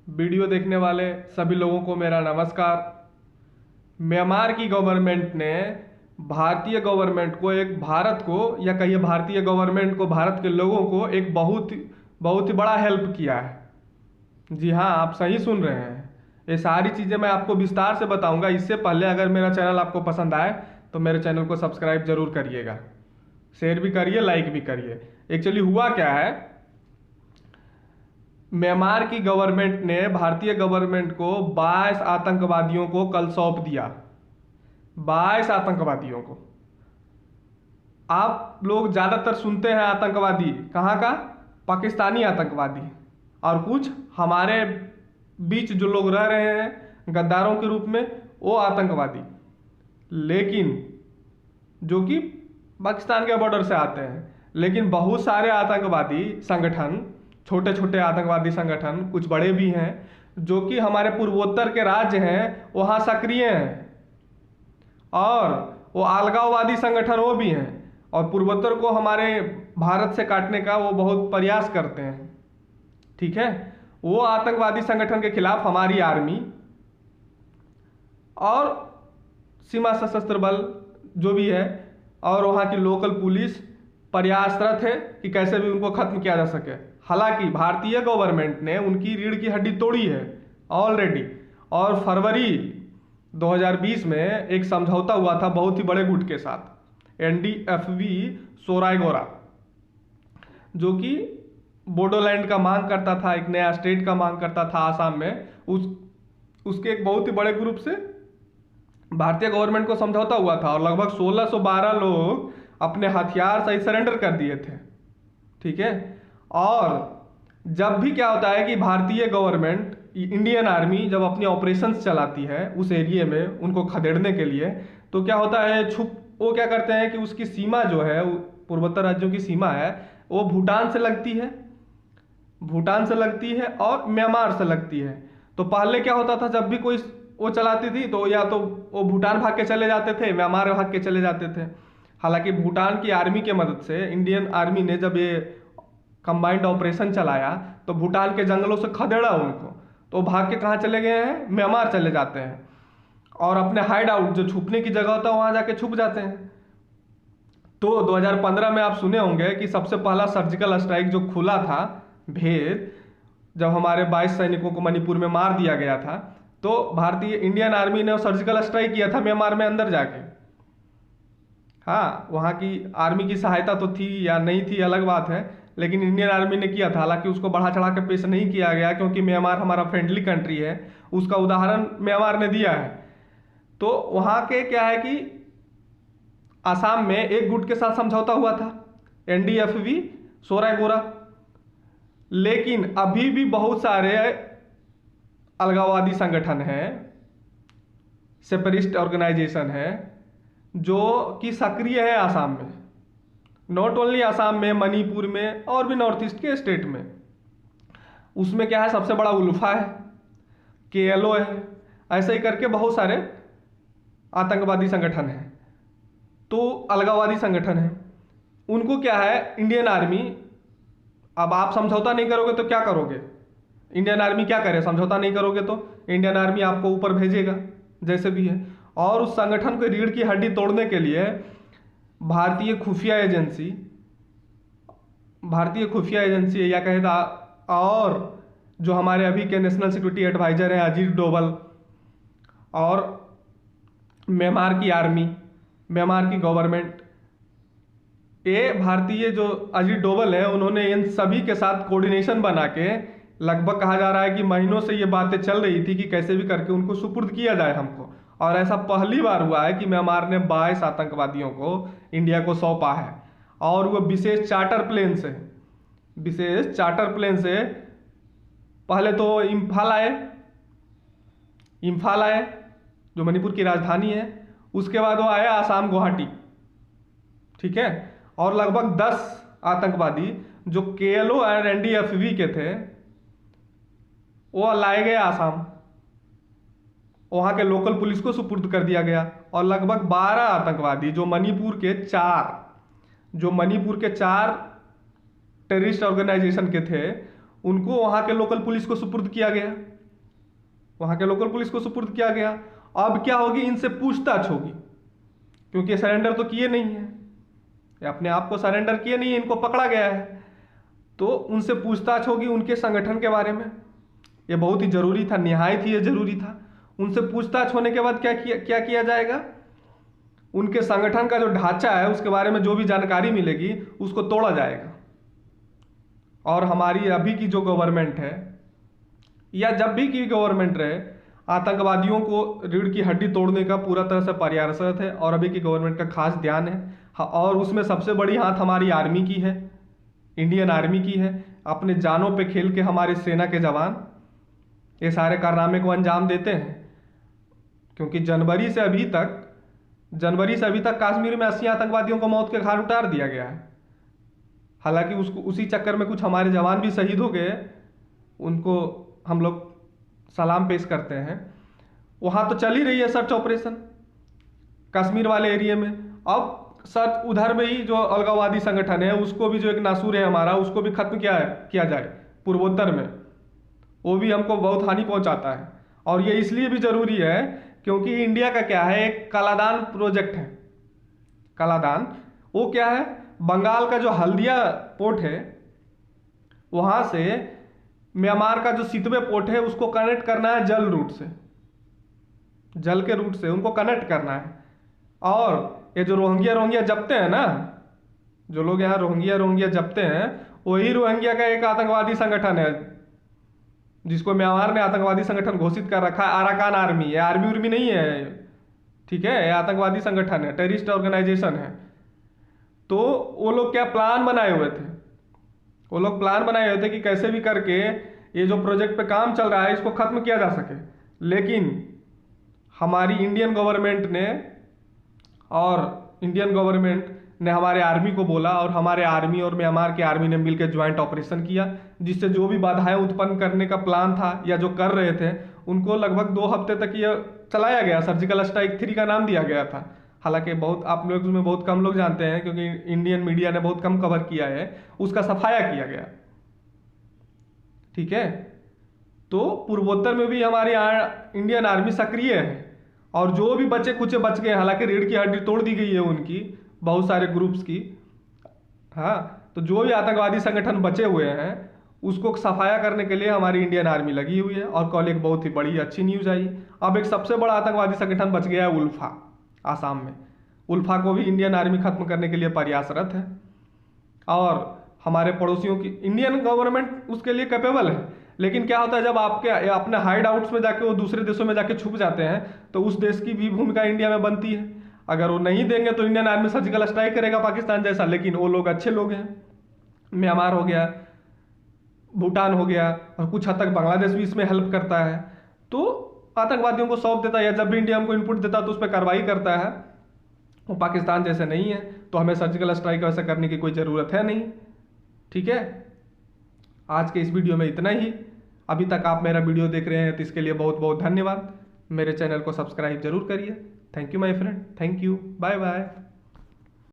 Video देखने वाले सभी लोगों को मेरा नमस्कार। म्यांमार की गवर्नमेंट ने भारतीय गवर्नमेंट को भारत को या कहिए भारतीय गवर्नमेंट को भारत के लोगों को एक बहुत ही बड़ा हेल्प किया है। जी हाँ, आप सही सुन रहे हैं। ये सारी चीज़ें मैं आपको विस्तार से बताऊंगा। इससे पहले अगर मेरा चैनल आपको पसंद आए तो मेरे चैनल को सब्सक्राइब जरूर करिएगा, शेयर भी करिए, लाइक भी करिए। एक्चुअली हुआ क्या है, म्यांमार की गवर्नमेंट ने भारतीय गवर्नमेंट को 22 आतंकवादियों को कल सौंप दिया। 22 आतंकवादियों को। आप लोग ज़्यादातर सुनते हैं आतंकवादी कहाँ का, पाकिस्तानी आतंकवादी, और कुछ हमारे बीच जो लोग रह रहे हैं गद्दारों के रूप में, वो आतंकवादी, लेकिन जो कि पाकिस्तान के बॉर्डर से आते हैं। लेकिन बहुत सारे आतंकवादी संगठन, छोटे छोटे आतंकवादी संगठन, कुछ बड़े भी हैं, जो कि हमारे पूर्वोत्तर के राज्य हैं वहाँ सक्रिय हैं, और वो अलगाववादी संगठन वो भी हैं, और पूर्वोत्तर को हमारे भारत से काटने का वो बहुत प्रयास करते हैं। ठीक है, वो आतंकवादी संगठन के खिलाफ हमारी आर्मी और सीमा सशस्त्र बल जो भी है और वहाँ की लोकल पुलिस प्रयासरत है कि कैसे भी उनको खत्म किया जा सके। हालांकि भारतीय गवर्नमेंट ने उनकी रीढ़ की हड्डी तोड़ी है ऑलरेडी, और फरवरी 2020 में एक समझौता हुआ था बहुत ही बड़े गुट के साथ, NDFV सोरायगोरा, जो कि बोडोलैंड का मांग करता था, एक नया स्टेट का मांग करता था आसाम में। उसके एक बहुत ही बड़े ग्रुप से भारतीय गवर्नमेंट को समझौता हुआ था, और लगभग 1612 लोग अपने हथियार सहित सरेंडर कर दिए थे। ठीक है, और जब भी क्या होता है कि भारतीय गवर्नमेंट, इंडियन आर्मी जब अपनी ऑपरेशंस चलाती है उस एरिया में उनको खदेड़ने के लिए, तो क्या होता है, वो क्या करते हैं कि उसकी सीमा जो है, पूर्वोत्तर राज्यों की सीमा है, वो भूटान से लगती है और म्यांमार से लगती है। तो पहले क्या होता था, जब भी कोई वो चलाती थी तो या तो वो भूटान भाग के चले जाते थे, म्यांमार भाग के चले जाते थे। हालांकि भूटान की आर्मी के मदद से इंडियन आर्मी ने जब ये कंबाइंड ऑपरेशन चलाया तो भूटान के जंगलों से खदेड़ा उनको, तो भाग के कहाँ चले गए हैं, म्यांमार चले जाते हैं, और अपने हाइड आउट जो छुपने की जगह होता है वहाँ जाके छुप जाते हैं। तो 2015 में आप सुने होंगे कि सबसे पहला सर्जिकल स्ट्राइक जो खुला था, भेद, जब हमारे 22 सैनिकों को मणिपुर में मार दिया गया था, तो भारतीय इंडियन आर्मी ने सर्जिकल स्ट्राइक किया था म्यांमार में अंदर जाके। हाँ, वहाँ की आर्मी की सहायता तो थी या नहीं थी अलग बात है, लेकिन इंडियन आर्मी ने किया था। हालांकि उसको बढ़ा चढ़ा के पेश नहीं किया गया, क्योंकि म्यांमार हमारा फ्रेंडली कंट्री है, उसका उदाहरण म्यांमार ने दिया है। तो वहाँ के क्या है कि आसाम में एक गुट के साथ समझौता हुआ था, NDFV सोरायगोरा, लेकिन अभी भी बहुत सारे अलगाववादी संगठन हैं, सेपरेटिस्ट ऑर्गेनाइजेशन है, जो कि सक्रिय है आसाम में। नॉट ओनली आसाम में, मणिपुर में और भी नॉर्थ ईस्ट के स्टेट में। उसमें क्या है, सबसे बड़ा उल्फा है, KLO है, ऐसे ही करके बहुत सारे आतंकवादी संगठन हैं। तो अलगाववादी संगठन है, उनको क्या है, इंडियन आर्मी, अब आप समझौता नहीं करोगे तो क्या करोगे, इंडियन आर्मी क्या करे, समझौता नहीं करोगे तो इंडियन आर्मी आपको ऊपर भेजेगा जैसे भी है। और उस संगठन को रीढ़ की हड्डी तोड़ने के लिए भारतीय खुफिया एजेंसी या कहे और जो हमारे अभी के नेशनल सिक्योरिटी एडवाइजर हैं अजीत डोभाल, और म्यांमार की आर्मी, म्यांमार की गवर्नमेंट, ये भारतीय जो अजीत डोभाल है, उन्होंने इन सभी के साथ कोऑर्डिनेशन बना के, लगभग कहा जा रहा है कि महीनों से ये बातें चल रही थी कि कैसे भी करके उनको सुपुर्द किया जाए हमको। और ऐसा पहली बार हुआ है कि म्यांमार ने 22 आतंकवादियों को इंडिया को सौंपा है, और वो विशेष चार्टर प्लेन से पहले तो इम्फाल आए जो मणिपुर की राजधानी है, उसके बाद वो आए आसाम गुवाहाटी। ठीक है, और लगभग 10 आतंकवादी जो KLO और NDFV के थे वो लाए गए आसाम, वहाँ के लोकल पुलिस को सुपुर्द कर दिया गया। और लगभग 12 आतंकवादी जो मणिपुर के 4 टेररिस्ट ऑर्गेनाइजेशन के थे, उनको वहाँ के लोकल पुलिस को सुपुर्द किया गया। वहाँ के लोकल पुलिस को सुपुर्द किया गया। अब क्या होगी, इनसे पूछताछ होगी, क्योंकि सरेंडर तो किए नहीं है, ये अपने आप को सरेंडर किए नहीं है, इनको पकड़ा गया है, तो उनसे पूछताछ होगी उनके संगठन के बारे में। ये बहुत ही जरूरी था, निहायत ही ये जरूरी था। उनसे पूछताछ होने के बाद क्या किया जाएगा, उनके संगठन का जो ढांचा है उसके बारे में जो भी जानकारी मिलेगी उसको तोड़ा जाएगा। और हमारी अभी की जो गवर्नमेंट है या जब भी की गवर्नमेंट रहे, आतंकवादियों को रीढ़ की हड्डी तोड़ने का पूरा तरह से प्रयासरत है, और अभी की गवर्नमेंट का खास ध्यान है। और उसमें सबसे बड़ी हाथ हमारी आर्मी की है, इंडियन आर्मी की है। अपने जानों पे खेल के हमारे सेना के जवान ये सारे कारनामे को अंजाम देते हैं, क्योंकि जनवरी से अभी तक कश्मीर में 80 आतंकवादियों को मौत के घाट उतार दिया गया है। हालांकि उसी चक्कर में कुछ हमारे जवान भी शहीद हो गए, उनको हम लोग सलाम पेश करते हैं। वहाँ तो चल ही रही है सर्च ऑपरेशन कश्मीर वाले एरिया में। अब सर्च उधर में ही जो अलगाववादी संगठन है उसको भी, जो एक नासूर है हमारा, उसको भी खत्म किया जाए पूर्वोत्तर में, वो भी हमको बहुत हानि पहुंचाता है। और ये इसलिए भी जरूरी है क्योंकि इंडिया का क्या है, एक कालादान प्रोजेक्ट है। कालादान वो क्या है, बंगाल का जो हल्दिया पोर्ट है वहां से म्यांमार का जो सितवे पोर्ट है उसको कनेक्ट करना है जल रूट से, जल के रूट से उनको कनेक्ट करना है। और ये जो रोहिंग्या जपते हैं ना, जो लोग यहाँ रोहिंग्या जपते हैं, वही रोहिंग्या का एक आतंकवादी संगठन है जिसको म्यांमार ने आतंकवादी संगठन घोषित कर रखा है। अराकान आर्मी, ये आर्मी उर्मी नहीं है, ठीक है, ये आतंकवादी संगठन है, टेररिस्ट ऑर्गेनाइजेशन है। तो वो लोग क्या प्लान बनाए हुए थे, कि कैसे भी करके ये जो प्रोजेक्ट पे काम चल रहा है इसको खत्म किया जा सके। लेकिन हमारी इंडियन गवर्नमेंट ने हमारे आर्मी को बोला, और हमारे आर्मी और म्यांमार के आर्मी ने मिलकर ज्वाइंट ऑपरेशन किया, जिससे जो भी बाधाएं उत्पन्न करने का प्लान था या जो कर रहे थे उनको लगभग 2 हफ्ते तक ये चलाया गया। सर्जिकल स्ट्राइक 3 का नाम दिया गया था। हालांकि आप लोग उसमें बहुत कम लोग जानते हैं, क्योंकि इंडियन मीडिया ने बहुत कम कवर किया है, उसका सफाया किया गया, ठीक है। तो पूर्वोत्तर में भी हमारी इंडियन आर्मी सक्रिय है, और जो भी बचे खुचे बच गए, हालांकि रीढ़ की हड्डी तोड़ दी गई है उनकी बहुत सारे ग्रुप्स की, हाँ, तो जो भी आतंकवादी संगठन बचे हुए हैं उसको सफाया करने के लिए हमारी इंडियन आर्मी लगी हुई है। और कल एक बहुत ही बड़ी अच्छी न्यूज़ आई, अब एक सबसे बड़ा आतंकवादी संगठन बच गया है, उल्फा, आसाम में। उल्फा को भी इंडियन आर्मी खत्म करने के लिए प्रयासरत है, और हमारे पड़ोसियों की इंडियन गवर्नमेंट उसके लिए कैपेबल है। लेकिन क्या होता है, जब आपके अपने हाइड आउट्स में जाके वो दूसरे देशों में जाके छुप जाते हैं तो उस देश की भी भूमिका इंडिया में बनती है। अगर वो नहीं देंगे तो इंडियन आर्मी सर्जिकल स्ट्राइक करेगा पाकिस्तान जैसा। लेकिन वो लोग अच्छे लोग हैं, म्यांमार हो गया, भूटान हो गया, और कुछ हद तक बांग्लादेश भी इसमें हेल्प करता है। तो आतंकवादियों को सौंप देता है, या जब भी इंडिया हमको इनपुट देता है तो उस पर कार्रवाई करता है। वो पाकिस्तान जैसे नहीं है, तो हमें सर्जिकल स्ट्राइक वैसा करने की कोई ज़रूरत है नहीं, ठीक है। आज के इस वीडियो में इतना ही। अभी तक आप मेरा वीडियो देख रहे हैं तो इसके लिए बहुत बहुत धन्यवाद। मेरे चैनल को सब्सक्राइब जरूर करिए। Thank you my friend, thank you, bye bye.